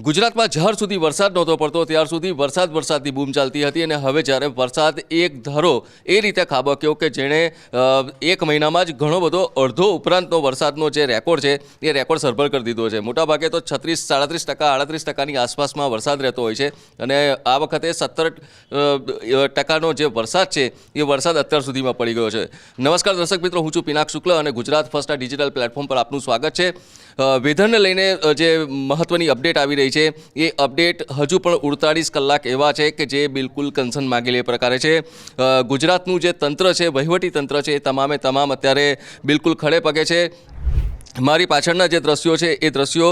ગુજરાતમાં જ્યાર સુધી વરસાદ નહોતો પડતો ત્યાર સુધી વરસાદની બૂમ ચાલતી હતી અને હવે જ્યારે વરસાદ એક ધારો એ રીતે ખાબક્યો કે જેણે એક મહિનામાં જ ઘણો બધો અડધો ઉપરાંતનો વરસાદનો જે રેકોર્ડ છે એ રેકોર્ડ સરભર કરી દીધો છે। મોટાભાગે તો 36-37% 38%ની આસપાસમાં વરસાદ રહેતો હોય છે અને આ વખતે 17% જે વરસાદ છે એ વરસાદ અત્યાર સુધીમાં પડી ગયો છે। નમસ્કાર દર્શક મિત્રો, હું છું પિનાક શુક્લ અને ગુજરાત ફર્સ્ટના ડિજિટલ પ્લેટફોર્મ પર આપનું સ્વાગત છે। વેધરને લઈને જે મહત્વની અપડેટ આવી રહી છે એ અપડેટ હજુ પણ 48 કલાક એવા છે કે જે બિલકુલ કન્સર્ન માગેલ એ પ્રકારે છે। ગુજરાતનું જે તંત્ર છે, વહીવટી તંત્ર છે, એ તમામ અત્યારે બિલકુલ ખડે પગે છે। મારી પાછળના જે દ્રશ્યો છે એ દ્રશ્યો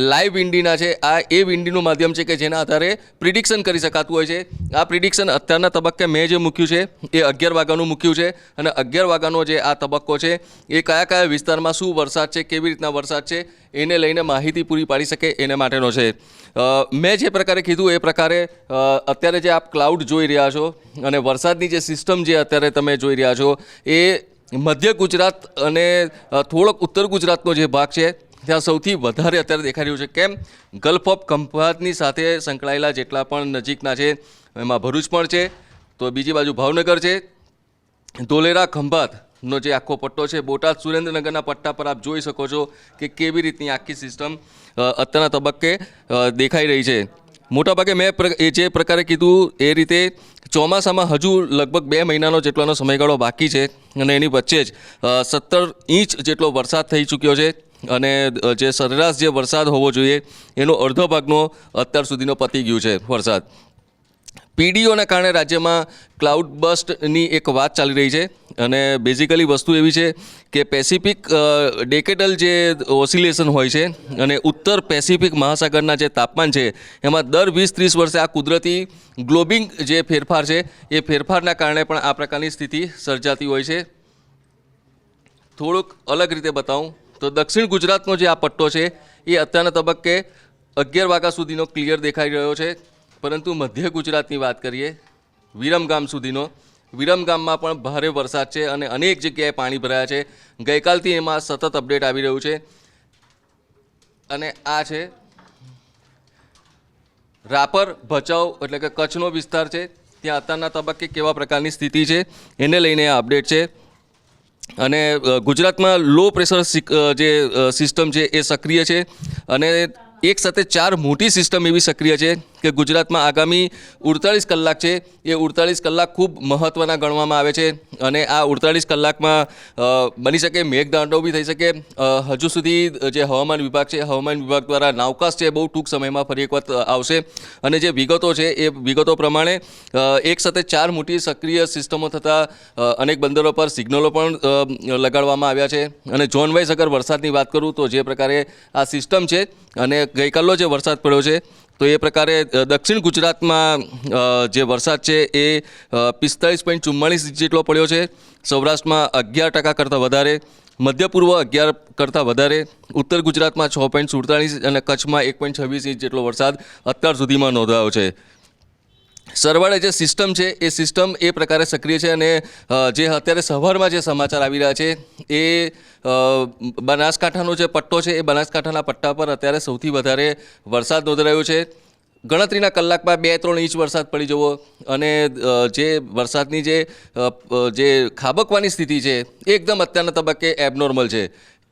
લાઈવ વિન્ડીના છે। આ એ વિન્ડીનું માધ્યમ છે કે જેના આધારે પ્રિડિક્શન કરી શકાતું હોય છે। આ પ્રિડિક્શન અત્યારના તબક્કે મેં જે મૂક્યું છે એ 11 વાગ્યાનું મૂક્યું છે અને 11 વાગ્યાનો જે આ તબક્કો છે એ કયા વિસ્તારમાં શું વરસાદ છે, કેવી રીતના વરસાદ છે એને લઈને માહિતી પૂરી પાડી શકે એને માટેનો છે। મેં જે પ્રકારે કીધું એ પ્રકારે અત્યારે જે આપ ક્લાઉડ જોઈ રહ્યા છો અને વરસાદની જે સિસ્ટમ જે અત્યારે તમે જોઈ રહ્યા છો એ મધ્ય ગુજરાત અને થોડોક ઉત્તર ગુજરાતનો જે ભાગ છે ત્યાં સૌથી વધારે અત્યારે દેખાઈ રહ્યું છે। કેમ? ગલ્ફ ઓફ ખંભાતની સાથે સંકળાયેલા જેટલા પણ નજીકના છે એમાં ભરૂચ પણ છે, તો બીજી બાજુ ભાવનગર છે, ધોલેરા ખંભાતનો જે આખો પટ્ટો છે, બોટાદ સુરેન્દ્રનગરના પટ્ટા પર આપ જોઈ શકો છો કે કેવી રીતની આખી સિસ્ટમ અત્યારના તબક્કે દેખાઈ રહી છે। મોટાભાગે મેં જે પ્રકારે કીધું એ રીતે ચોમાસામાં હજુ લગભગ 2 મહિનાનો જેટલાનો સમયગાળો બાકી છે અને એની વચ્ચે જ 17 ઇંચ જેટલો વરસાદ થઈ ચૂક્યો છે અને જે સરેરાશ જે વરસાદ હોવો જોઈએ એનો અડધો ભાગનો અત્યાર સુધીનો પતી ગયું છે વરસાદ। પીડીઓના કારણે રાજ્યમાં ક્લાઉડ બસ્ટની એક વાત ચાલી રહી છે અને બેઝિકલી વસ્તુ એવી છે કે પેસિફિક ડેકેડલ જે ઓસિલેશન હોય છે અને ઉત્તર પેસિફિક મહાસાગરના જે તાપમાન છે એમાં દર 20-30 વર્ષે આ કુદરતી ગ્લોબિંગ જે ફેરફાર છે એ ફેરફારના કારણે પણ આ પ્રકારની સ્થિતિ સર્જાતી હોય છે। થોડુંક અલગ રીતે બતાવું તો દક્ષિણ ગુજરાતનો જે આ પટ્ટો છે એ અત્યારના તબક્કે 11 વાગ્યા સુધીનો ક્લિયર દેખાઈ રહ્યો છે, પરંતુ મધ્ય ગુજરાતની વાત કરીએ વિરમગામ સુધીનો, વિરમગામમાં પણ ભારે વરસાદ છે અને અનેક જગ્યાએ પાણી ભરાયા છે। ગઈકાલથી એમાં સતત અપડેટ આવી રહ્યું છે અને આ છે રાપર ભચાઉ એટલે કે કચ્છનો વિસ્તાર છે, ત્યાં અત્યારના તબક્કે કેવા પ્રકારની સ્થિતિ છે એને લઈને આ અપડેટ છે। અને ગુજરાતમાં લો પ્રેશર જે સિસ્ટમ છે એ સક્રિય છે અને એક સાથે 4 મોટી સિસ્ટમ એવી સક્રિય છે કે ગુજરાતમાં આગામી 48 કલાક છે એ 48 કલાક ખૂબ મહત્ત્વના ગણવામાં આવે છે અને આ 48 કલાકમાં બની શકે મેઘતાંડવ બી થઈ શકે। હજુ સુધી જે હવામાન વિભાગ છે, હવામાન વિભાગ દ્વારા નાવકાસ્ટ છે બહુ ટૂંક સમયમાં ફરી એક વખત આવશે અને જે વિગતો છે એ વિગતો પ્રમાણે એક સાથે 4 મોટી સક્રિય સિસ્ટમો થતાં અનેક બંદરો પર સિગ્નલો પણ લગાડવામાં આવ્યા છે અને ઝોન વાઇઝ અગર વરસાદની વાત કરું તો જે પ્રકારે આ સિસ્ટમ છે અને ગઈકાલનો જે વરસાદ પડ્યો છે તો એ પ્રકારે દક્ષિણ ગુજરાતમાં જે વરસાદ છે એ 45.44 જેટલો પડ્યો છે, સૌરાષ્ટ્રમાં 11% કરતાં વધારે, મધ્ય પૂર્વ 11 કરતાં વધારે, ઉત્તર ગુજરાતમાં 6.47 અને કચ્છમાં 1.26 ઇંચ જેટલો વરસાદ અત્યાર સુધીમાં નોંધાયો છે। સરવાળે જે સિસ્ટમ છે એ સિસ્ટમ એ પ્રકારે સક્રિય છે અને જે અત્યારે સવારમાં જે સમાચાર આવી રહ્યા છે એ બનાસકાંઠાનો જે પટ્ટો છે એ બનાસકાંઠાના પટ્ટા પર અત્યારે સૌથી વધારે વરસાદ નોંધાયો છે। ગણતરીના કલાકમાં 2-3 ઇંચ વરસાદ પડી જવો અને જે વરસાદની જે ખાબકવાની સ્થિતિ છે એ એકદમ અત્યારના તબક્કે એબનોર્મલ છે।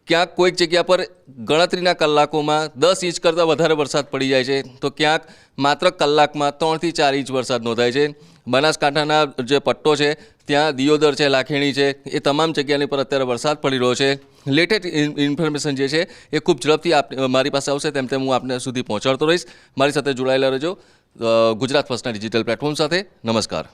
ક્યાંક કોઈક જગ્યા પર ગણતરીના કલાકોમાં 10 ઇંચ કરતાં વધારે વરસાદ પડી જાય છે તો ક્યાંક માત્ર કલાકમાં 3 થી 4 ઇંચ વરસાદ નોંધાય છે। બનાસકાંઠાના જે પટ્ટો છે ત્યાં દિયોદર છે, લાખેણી છે, એ તમામ જગ્યાની પર અત્યારે વરસાદ પડી રહ્યો છે। લેટેસ્ટ ઇન્ફોર્મેશન જે છે એ ખૂબ ઝડપથી મારી પાસે આવશે તેમ હું આપને સુધી પહોંચાડતો રહીશ। મારી સાથે જોડાયેલા રહેજો ગુજરાત ફર્સ્ટના ડિજિટલ પ્લેટફોર્મ સાથે। નમસ્કાર।